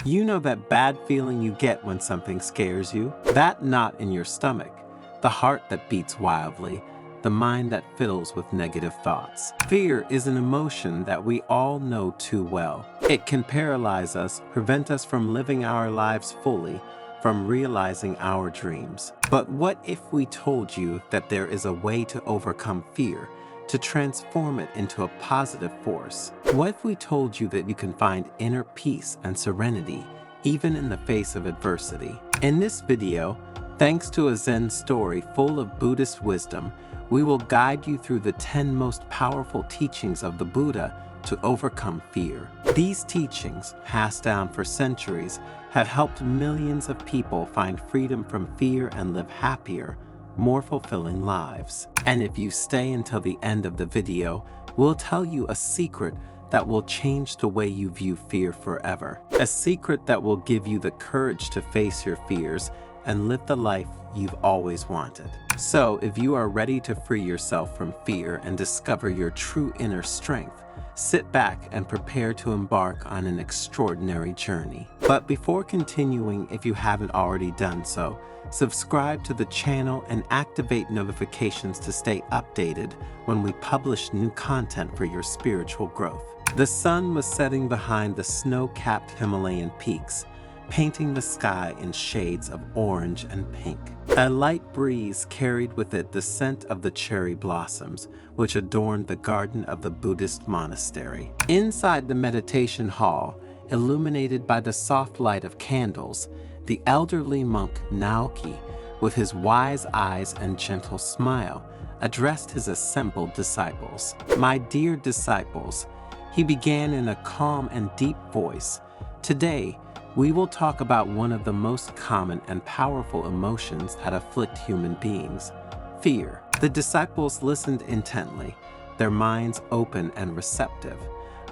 You know that bad feeling you get when something scares you? That knot in your stomach, the heart that beats wildly, the mind that fills with negative thoughts. Fear is an emotion that we all know too well. It can paralyze us, prevent us from living our lives fully, from realizing our dreams. But what if we told you that there is a way to overcome fear, to transform it into a positive force? What if we told you that you can find inner peace and serenity even in the face of adversity? In this video, thanks to a Zen story full of Buddhist wisdom, we will guide you through the 10 most powerful teachings of the Buddha to overcome fear. These teachings, passed down for centuries, have helped millions of people find freedom from fear and live happier, more fulfilling lives. And if you stay until the end of the video, we'll tell you a secret that will change the way you view fear forever. A secret that will give you the courage to face your fears and live the life you've always wanted. So, if you are ready to free yourself from fear and discover your true inner strength, sit back and prepare to embark on an extraordinary journey. But before continuing, if you haven't already done so, subscribe to the channel and activate notifications to stay updated when we publish new content for your spiritual growth. The sun was setting behind the snow-capped Himalayan peaks, painting the sky in shades of orange and pink. A light breeze carried with it the scent of the cherry blossoms, which adorned the garden of the Buddhist monastery. Inside the meditation hall, illuminated by the soft light of candles, the elderly monk Naoki, with his wise eyes and gentle smile, addressed his assembled disciples. "My dear disciples," he began in a calm and deep voice, "today, we will talk about one of the most common and powerful emotions that afflict human beings, fear." The disciples listened intently, their minds open and receptive.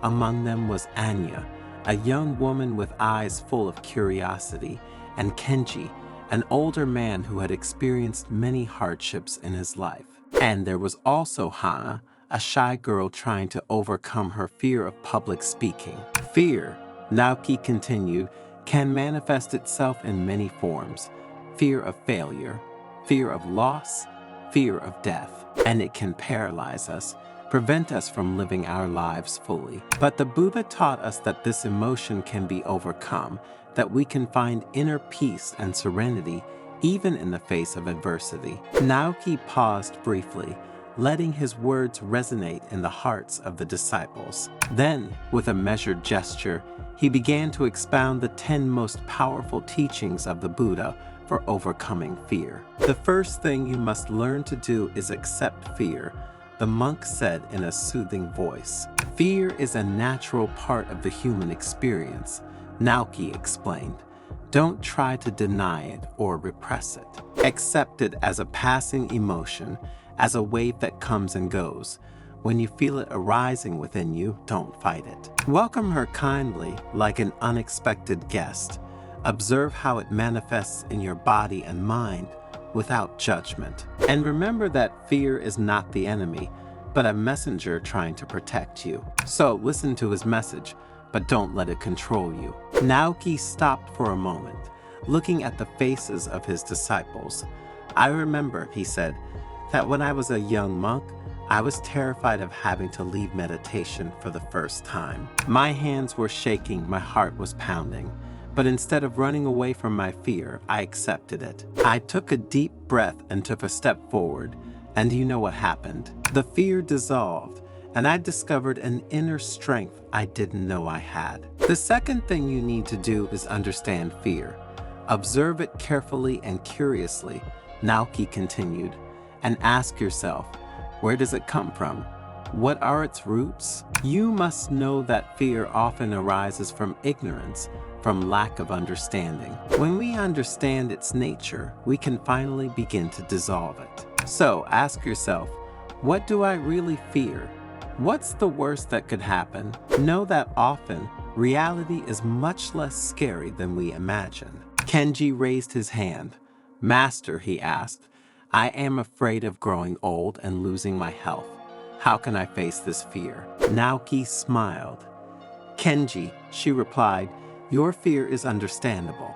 Among them was Anya, a young woman with eyes full of curiosity, and Kenji, an older man who had experienced many hardships in his life. And there was also Hana, a shy girl trying to overcome her fear of public speaking. Fear, Naoki continued, can manifest itself in many forms: fear of failure, fear of loss, fear of death, and it can paralyze us, prevent us from living our lives fully. But the Buddha taught us that this emotion can be overcome, that we can find inner peace and serenity even in the face of adversity. Naoki paused briefly, letting his words resonate in the hearts of the disciples. Then, with a measured gesture, he began to expound the 10 most powerful teachings of the Buddha for overcoming fear. "The first thing you must learn to do is accept fear," the monk said in a soothing voice. "Fear is a natural part of the human experience," Naoki explained. "Don't try to deny it or repress it. Accept it as a passing emotion, as a wave that comes and goes. When you feel it arising within you, don't fight it. Welcome her kindly, like an unexpected guest. Observe how it manifests in your body and mind without judgment. And remember that fear is not the enemy, but a messenger trying to protect you. So listen to his message, but don't let it control you." Naoki stopped for a moment, looking at the faces of his disciples. "I remember," he said, "that when I was a young monk, I was terrified of having to leave meditation for the first time. My hands were shaking, my heart was pounding. But instead of running away from my fear, I accepted it. I took a deep breath and took a step forward. And you know what happened? The fear dissolved, and I discovered an inner strength I didn't know I had." The second thing you need to do is understand fear. Observe it carefully and curiously, Naoki continued, and ask yourself, where does it come from? What are its roots? You must know that fear often arises from ignorance, from lack of understanding. When we understand its nature, we can finally begin to dissolve it. So ask yourself, what do I really fear? What's the worst that could happen? Know that often, reality is much less scary than we imagine. Kenji raised his hand. "Master," he asked, "I am afraid of growing old and losing my health. How can I face this fear?" Naoki smiled. "Kenji," she replied, Your fear is understandable,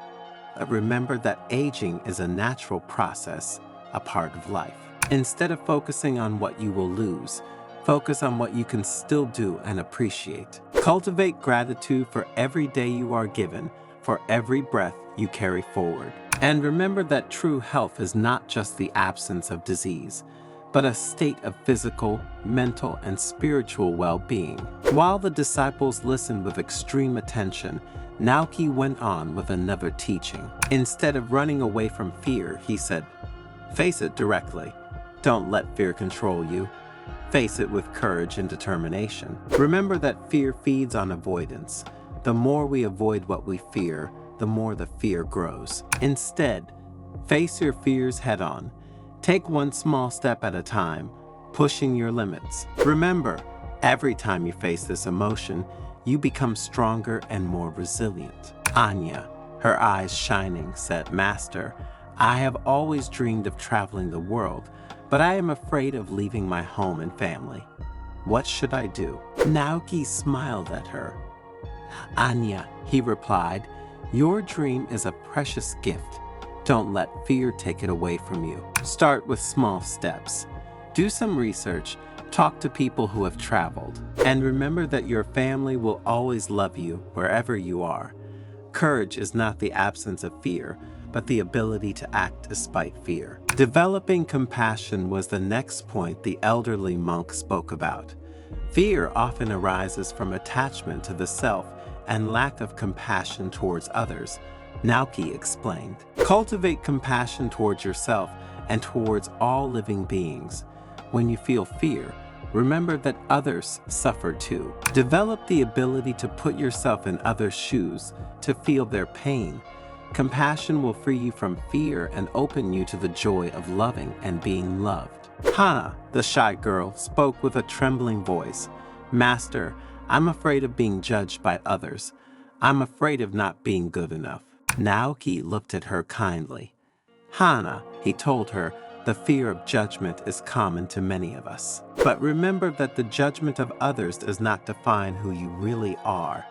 but remember that aging is a natural process, a part of life. Instead of focusing on what you will lose, focus on what you can still do and appreciate. Cultivate gratitude for every day you are given, for every breath you carry forward. And remember that true health is not just the absence of disease, but a state of physical, mental, and spiritual well-being. While the disciples listened with extreme attention, Naoki went on with another teaching. Instead of running away from fear, he said, "Face it directly. Don't let fear control you. Face it with courage and determination. Remember that fear feeds on avoidance. The more we avoid what we fear, the more the fear grows. Instead, face your fears head on. Take one small step at a time, pushing your limits. Remember, every time you face this emotion, you become stronger and more resilient." Anya, her eyes shining, said, "Master, I have always dreamed of traveling the world, but I am afraid of leaving my home and family. What should I do?" Naoki smiled at her. "Anya," he replied, "your dream is a precious gift. Don't let fear take it away from you. Start with small steps. Do some research, talk to people who have traveled, and remember that your family will always love you wherever you are. Courage is not the absence of fear, but the ability to act despite fear." Developing compassion was the next point the elderly monk spoke about. Fear often arises from attachment to the self and lack of compassion towards others. Naoki explained, "Cultivate compassion towards yourself and towards all living beings. When you feel fear, remember that others suffer too. Develop the ability to put yourself in others' shoes, to feel their pain. Compassion will free you from fear and open you to the joy of loving and being loved." Hana, the shy girl, spoke with a trembling voice. "Master, I'm afraid of being judged by others. I'm afraid of not being good enough." Naoki looked at her kindly. "Hana," he told her, "the fear of judgment is common to many of us. But remember that the judgment of others does not define who you really are.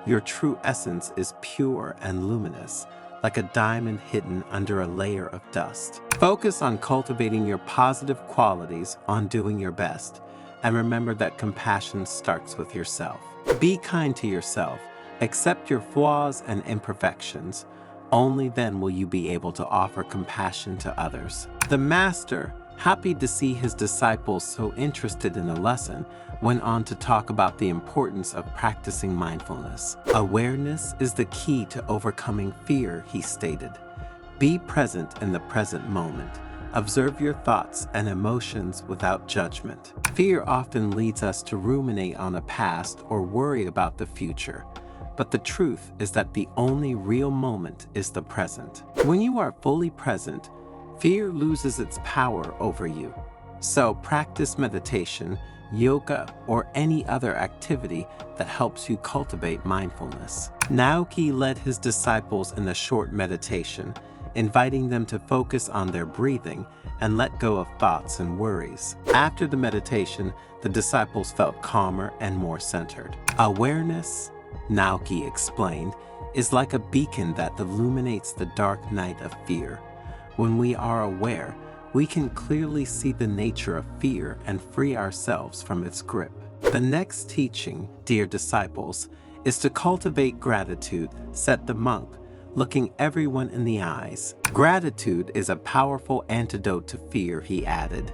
Your true essence is pure and luminous, like a diamond hidden under a layer of dust. Focus on cultivating your positive qualities, on doing your best, and remember that compassion starts with yourself. Be kind to yourself. Accept your flaws and imperfections. Only then will you be able to offer compassion to others." The master, happy to see his disciples so interested in the lesson, went on to talk about the importance of practicing mindfulness. "Awareness is the key to overcoming fear," he stated. "Be present in the present moment. Observe your thoughts and emotions without judgment. Fear often leads us to ruminate on the past or worry about the future. But the truth is that the only real moment is the present. When you are fully present, fear loses its power over you. So practice meditation, yoga, or any other activity that helps you cultivate mindfulness." Naoki led his disciples in a short meditation, inviting them to focus on their breathing and let go of thoughts and worries. After the meditation, the disciples felt calmer and more centered. "Awareness," Naoki explained, "is like a beacon that illuminates the dark night of fear. When we are aware, we can clearly see the nature of fear and free ourselves from its grip." The next teaching, dear disciples, is to cultivate gratitude, said the monk, looking everyone in the eyes. "Gratitude is a powerful antidote to fear," he added.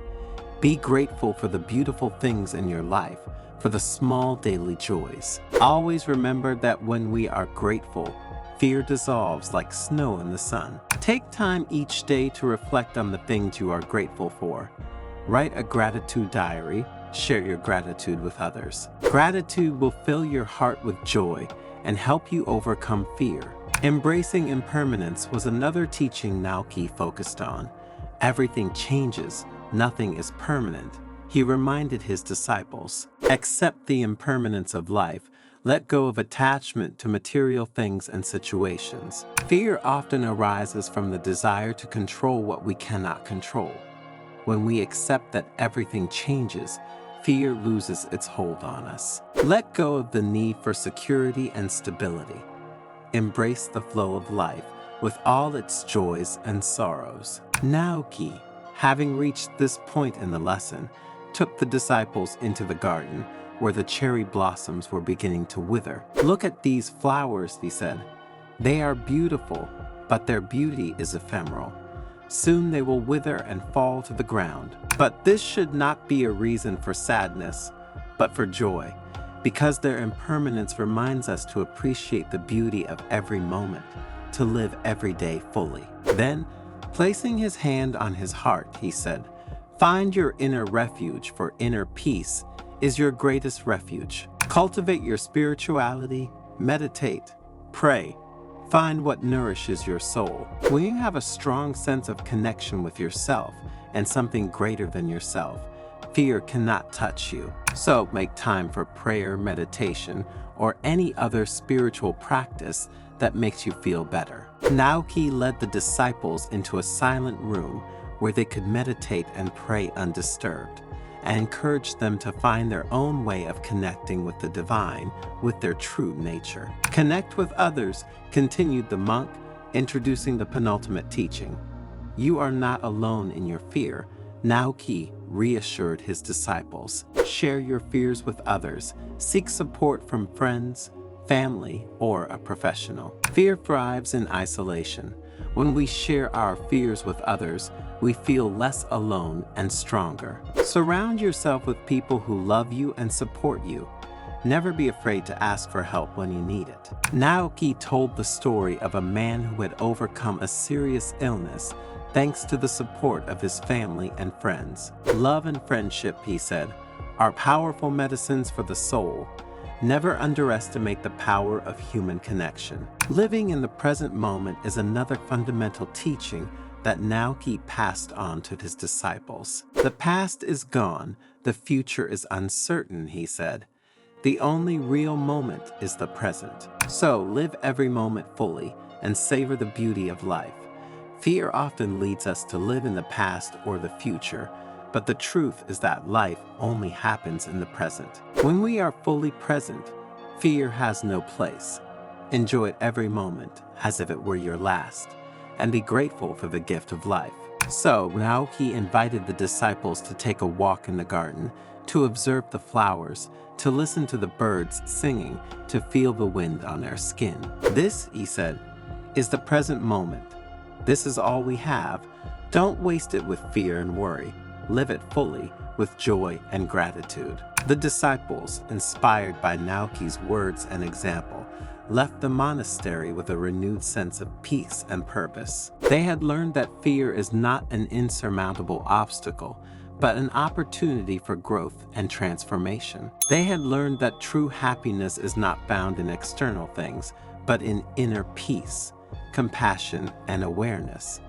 "Be grateful for the beautiful things in your life, for the small daily joys. Always remember that when we are grateful, fear dissolves like snow in the sun." Take time each day to reflect on the things you are grateful for. Write a gratitude diary. Share your gratitude with others. Gratitude will fill your heart with joy and help you overcome fear. Embracing impermanence was another teaching Naoki focused on. Everything changes, nothing is permanent. He reminded his disciples, "Accept the impermanence of life. Let go of attachment to material things and situations." Fear often arises from the desire to control what we cannot control. When we accept that everything changes, fear loses its hold on us. Let go of the need for security and stability. embrace the flow of life with all its joys and sorrows. Naoki, having reached this point in the lesson, took the disciples into the garden where the cherry blossoms were beginning to wither. "Look at these flowers," he said. "They are beautiful, but their beauty is ephemeral. Soon they will wither and fall to the ground. But this should not be a reason for sadness, but for joy, because their impermanence reminds us to appreciate the beauty of every moment, to live every day fully." Then, placing his hand on his heart, he said, "Find your inner refuge, for inner peace is your greatest refuge. Cultivate your spirituality, meditate, pray, find what nourishes your soul." When you have a strong sense of connection with yourself and something greater than yourself, fear cannot touch you. So make time for prayer, meditation, or any other spiritual practice that makes you feel better. Naoki led the disciples into a silent room where they could meditate and pray undisturbed, and encouraged them to find their own way of connecting with the divine, with their true nature. "Connect with others," continued the monk, introducing the penultimate teaching. "You are not alone in your fear." Naoki reassured his disciples. Share your fears with others. Seek support from friends, family, or a professional. Fear thrives in isolation. When we share our fears with others, we feel less alone and stronger. Surround yourself with people who love you and support you. Never be afraid to ask for help when you need it. Naoki told the story of a man who had overcome a serious illness thanks to the support of his family and friends. "Love and friendship," he said, "are powerful medicines for the soul. Never underestimate the power of human connection." Living in the present moment is another fundamental teaching that Naoki passed on to his disciples. "The past is gone, the future is uncertain," he said. "The only real moment is the present. So live every moment fully and savor the beauty of life. Fear often leads us to live in the past or the future, but the truth is that life only happens in the present. When we are fully present, fear has no place. Enjoy it every moment as if it were your last, and be grateful for the gift of life." So now he invited the disciples to take a walk in the garden, to observe the flowers, to listen to the birds singing, to feel the wind on their skin. "This," he said, "is the present moment. This is all we have. Don't waste it with fear and worry. Live it fully with joy and gratitude." The disciples, inspired by Naoki's words and example, left the monastery with a renewed sense of peace and purpose. They had learned that fear is not an insurmountable obstacle, but an opportunity for growth and transformation. They had learned that true happiness is not found in external things, but in inner peace, compassion, and awareness.